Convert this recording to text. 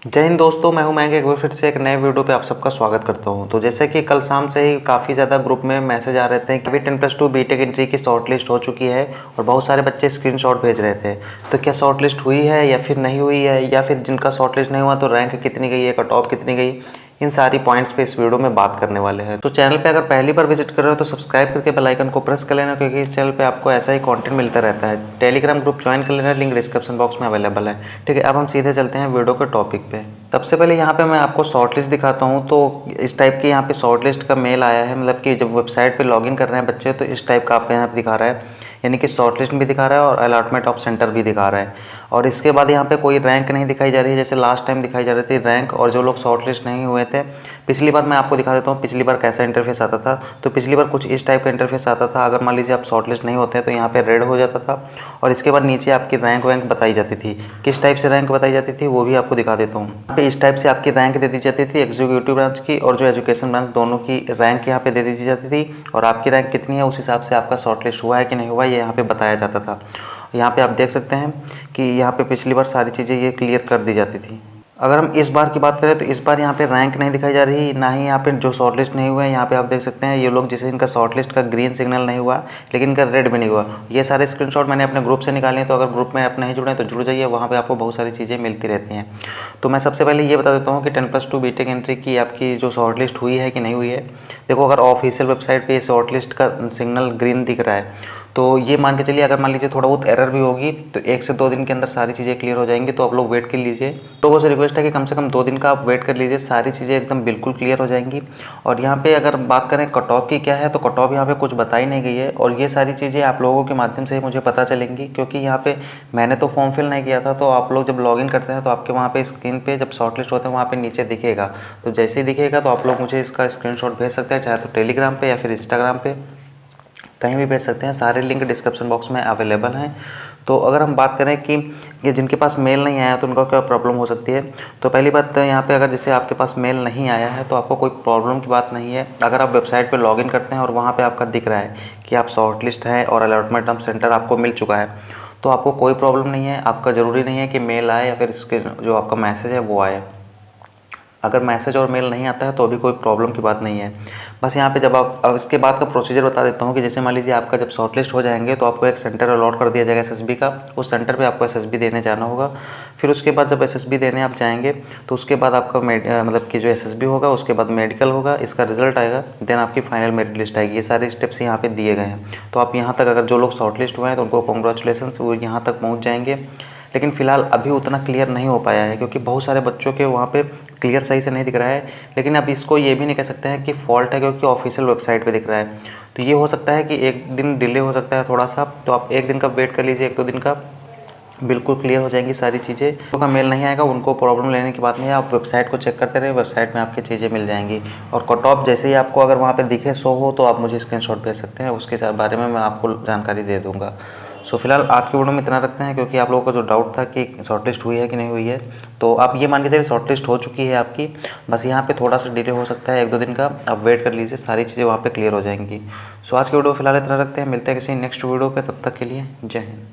जय हिंद दोस्तों, मैं हूं मयंक। एक बार फिर से एक नए वीडियो पे आप सबका स्वागत करता हूं। तो जैसे कि कल शाम से ही काफ़ी ज़्यादा ग्रुप में मैसेज आ रहे थे कि अभी 10+2 बीटेक एंट्री की शॉर्ट लिस्ट हो चुकी है और बहुत सारे बच्चे स्क्रीनशॉट भेज रहे थे। तो क्या शॉर्ट लिस्ट हुई है या फिर नहीं हुई है, या फिर जिनका शॉर्ट लिस्ट नहीं हुआ तो रैंक कितनी गई है, कट ऑफ कितनी गई, इन सारी पॉइंट्स पे इस वीडियो में बात करने वाले हैं। तो चैनल पे अगर पहली बार विजिट कर रहे हो तो सब्सक्राइब करके बेल आइकन को प्रेस कर लेना, क्योंकि इस चैनल पे आपको ऐसा ही कंटेंट मिलता रहता है। टेलीग्राम ग्रुप ज्वाइन कर लेना, लिंक डिस्क्रिप्शन बॉक्स में अवेलेबल है। ठीक है, अब हम सीधे चलते हैं वीडियो के टॉपिक पे। सबसे पहले यहाँ पे मैं आपको शॉर्ट लिस्ट दिखाता हूँ। तो इस टाइप की यहाँ पे शॉर्ट लिस्ट का मेल आया है, मतलब कि जब वेबसाइट पे लॉगिन कर रहे हैं बच्चे तो इस टाइप का आपको यहाँ पे दिखा रहा है, यानी कि शॉर्ट लिस्ट भी दिखा रहा है और अलॉटमेंट ऑफ सेंटर भी दिखा रहा है। और इसके बाद यहाँ पे कोई रैंक नहीं दिखाई जा रही है, जैसे लास्ट टाइम दिखाई जा रही थी रैंक। और जो लोग शॉर्ट लिस्ट नहीं हुए थे, पिछली बार मैं आपको दिखा देता हूँ पिछली बार कैसा इंटरफेस आता था। तो पिछली बार कुछ इस टाइप का इंटरफेस आता था। अगर मान लीजिए आप शॉर्ट लिस्ट नहीं होते तो यहाँ पे रेड हो जाता था और इसके बाद नीचे आपकी रैंक वैंक बताई जाती थी। किस टाइप से रैंक बताई जाती थी वो भी आपको दिखा देता हूँ। यहाँ पे इस टाइप से आपकी रैंक दे दी जाती थी, एग्जीक्यूटिव ब्रांच की और जो एजुकेशन ब्रांच, दोनों की रैंक यहाँ पे दे दी जाती थी। और आपकी रैंक कितनी है उस हिसाब से आपका शॉर्ट लिस्ट हुआ है कि नहीं हुआ ये यहाँ पे बताया जाता था। यहाँ पे आप देख सकते हैं कि यहाँ पे पिछली बार सारी चीज़ें ये क्लियर कर दी जाती थी। अगर हम इस बार की बात करें तो इस बार यहाँ पे रैंक नहीं दिखाई जा रही, ना ही यहाँ पे जो शॉर्ट लिस्ट नहीं हुआ है। यहाँ पे आप देख सकते हैं ये लोग जिसे इनका शॉर्ट लिस्ट का ग्रीन सिग्नल नहीं हुआ, लेकिन इनका रेड भी नहीं हुआ। ये सारे स्क्रीनशॉट मैंने अपने ग्रुप से निकाले हैं। तो अगर ग्रुप में आप नहीं जुड़े तो जुड़ जाइए, वहाँ पे आपको बहुत सारी चीज़ें मिलती रहती हैं। तो मैं सबसे पहले ये बता देता हूँ कि 10+2 बीटेक एंट्री की आपकी जो शॉर्ट लिस्ट हुई है कि नहीं हुई है। देखो, अगर ऑफिशियल वेबसाइट पर शॉर्ट लिस्ट का सिग्नल ग्रीन दिख रहा है तो ये मान के चलिए, अगर मान लीजिए थोड़ा बहुत एरर भी होगी तो 1 से 2 दिन के अंदर सारी चीज़ें क्लियर हो जाएंगी। तो आप लोग वेट कर लीजिए। लोगों से रिक्वेस्ट है कि कम से कम 2 दिन का आप वेट कर लीजिए, सारी चीज़ें एकदम बिल्कुल क्लियर हो जाएंगी। और यहाँ पे अगर बात करें कट ऑफ की क्या है, तो कट ऑफ यहाँ पे कुछ बताई नहीं गई है। और ये सारी चीज़ें आप लोगों के माध्यम से ही मुझे पता चलेंगी, क्योंकि यहाँ पे मैंने तो फॉर्म फिल नहीं किया था। तो आप लोग जब लॉगिन करते हैं तो आपके वहाँ पे स्क्रीन पे जब शॉर्ट लिस्ट होते हैं वहाँ पे नीचे दिखेगा। तो जैसे ही दिखेगा तो आप लोग मुझे इसका स्क्रीनशॉट भेज सकते हैं, चाहे तो टेलीग्राम पे या फिर इंस्टाग्राम पे, कहीं भी भेज सकते हैं। सारे लिंक डिस्क्रिप्शन बॉक्स में अवेलेबल हैं। तो अगर हम बात करें कि ये जिनके पास मेल नहीं आया तो उनका क्या प्रॉब्लम हो सकती है, तो पहली बात तो यहाँ पे अगर जैसे आपके पास मेल नहीं आया है तो आपको कोई प्रॉब्लम की बात नहीं है। अगर आप वेबसाइट पे लॉगिन करते हैं और वहाँ पे आपका दिख रहा है कि आप शॉर्ट लिस्ट हैं और अलॉटमेंट ऑफ सेंटर आपको मिल चुका है, तो आपको कोई प्रॉब्लम नहीं है। आपका ज़रूरी नहीं है कि मेल आए या फिर इसके जो आपका मैसेज है वो आए। अगर मैसेज और मेल नहीं आता है तो अभी कोई प्रॉब्लम की बात नहीं है। बस यहाँ पे जब आप, अब इसके बाद का प्रोसीजर बता देता हूँ कि जैसे मान लीजिए आपका जब शॉर्ट लिस्ट हो जाएंगे तो आपको एक सेंटर अलॉट कर दिया जाएगा एसएसबी का। उस सेंटर पे आपको एसएसबी देने जाना होगा। फिर उसके बाद जब एसएसबी देने आप जाएंगे तो उसके बाद आपका मतलब कि जो एसएसबी होगा उसके बाद मेडिकल होगा, इसका रिजल्ट आएगा, देन आपकी फाइनल मेरिट लिस्ट आएगी। ये सारे स्टेप्स यहाँ पे दिए गए हैं। तो आप यहाँ तक, अगर जो लोग शॉर्ट लिस्ट हुए हैं तो उनको कॉन्ग्रेचुलेसन, वो यहाँ तक पहुँच जाएंगे। लेकिन फ़िलहाल अभी उतना क्लियर नहीं हो पाया है, क्योंकि बहुत सारे बच्चों के वहाँ पे क्लियर सही से नहीं दिख रहा है। लेकिन अब इसको ये भी नहीं कह सकते हैं कि फ़ॉल्ट है, क्योंकि ऑफिशियल वेबसाइट पे दिख रहा है। तो ये हो सकता है कि 1 दिन डिले हो सकता है थोड़ा सा। तो आप 1 दिन का वेट कर लीजिए, 1-2 दिन का, बिल्कुल क्लियर हो जाएंगी सारी चीज़ें। तो का मेल नहीं आएगा उनको प्रॉब्लम लेने की बात नहीं है। आप वेबसाइट को चेक करते रहे, वेबसाइट में आपकी चीज़ें मिल जाएंगी। और कट ऑफ जैसे ही आपको अगर वहाँ पे दिखे, शो हो, तो आप मुझे स्क्रीनशॉट भेज सकते हैं, उसके बारे में मैं आपको जानकारी दे दूँगा। सो फिलहाल आज की वीडियो में इतना रखते हैं, क्योंकि आप लोगों का जो डाउट था कि शॉर्ट लिस्ट हुई है कि नहीं हुई है, तो आप ये मान के चलिए शॉर्ट लिस्ट हो चुकी है आपकी। बस यहाँ पे थोड़ा सा डिले हो सकता है 1-2 दिन का, आप वेट कर लीजिए, सारी चीज़ें वहाँ पे क्लियर हो जाएंगी। सो आज की वीडियो फिलहाल इतना रखते हैं, मिलते हैं किसी नेक्स्ट वीडियो पे, तब तक के लिए जय हिंद।